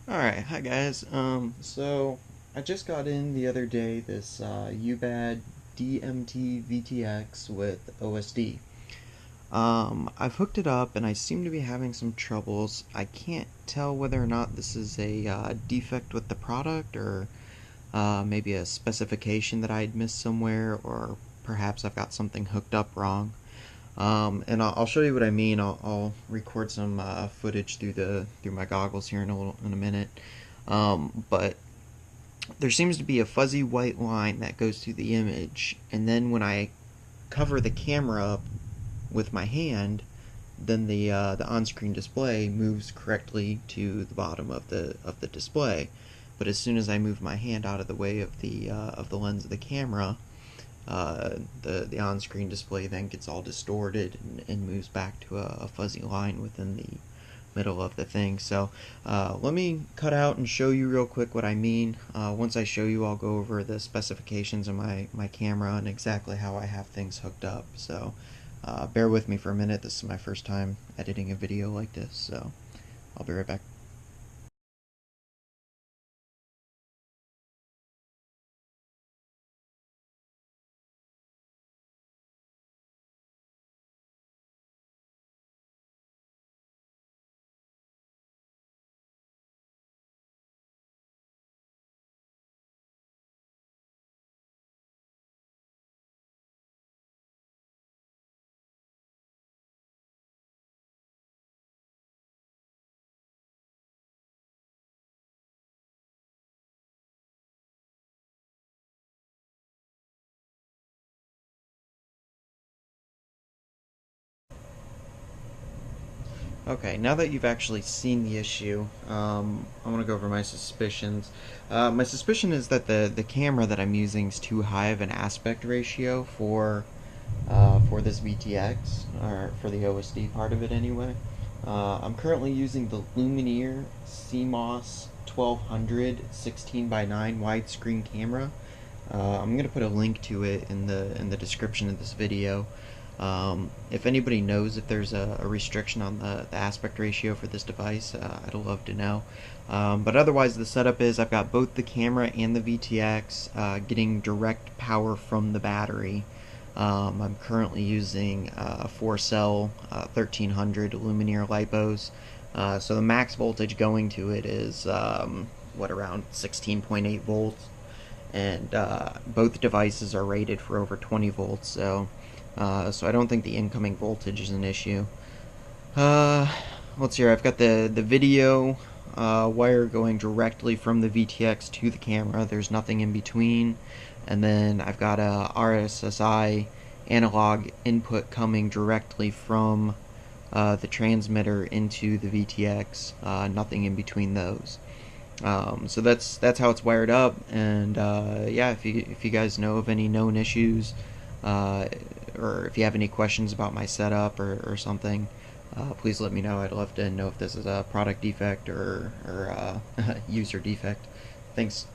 Alright, hi guys. So I just got in the other day this UBAD DMT VTX with OSD. I've hooked it up and I seem to be having some troubles. I can't tell whether or not this is a defect with the product or maybe a specification that I'd missed somewhere, or perhaps I've got something hooked up wrong. And I'll show you what I mean. I'll record some footage through my goggles here in a minute. But there seems to be a fuzzy white line that goes through the image, and then when I cover the camera up with my hand, then the on-screen display moves correctly to the bottom of the display. But as soon as I move my hand out of the way of the lens of the camera, the on-screen display then gets all distorted and moves back to a fuzzy line within the middle of the thing. So let me cut out and show you real quick what I mean. Once I show you, I'll go over the specifications of my camera and exactly how I have things hooked up. So bear with me for a minute. This is my first time editing a video like this, so I'll be right back. Okay, now that you've actually seen the issue, I want to go over my suspicions. My suspicion is that the camera that I'm using is too high of an aspect ratio for this VTX, or for the OSD part of it anyway. I'm currently using the Lumineer CMOS 1200 16:9 widescreen camera. I'm going to put a link to it in the description of this video. If anybody knows if there's a restriction on the aspect ratio for this device, I'd love to know. But otherwise, the setup is I've got both the camera and the VTX getting direct power from the battery. I'm currently using 4-cell 1300 Lumineer LiPos. So the max voltage going to it is around 16.8 volts, and both devices are rated for over 20 volts. So I don't think the incoming voltage is an issue. Uh, let's see here. I've got the video wire going directly from the VTX to the camera. There's nothing in between. And then I've got a RSSI analog input coming directly from the transmitter into the VTX. Nothing in between those. So that's how it's wired up. And yeah, if you guys know of any known issues, uh, or if you have any questions about my setup or something, please let me know. I'd love to know if this is a product defect or user defect. Thanks.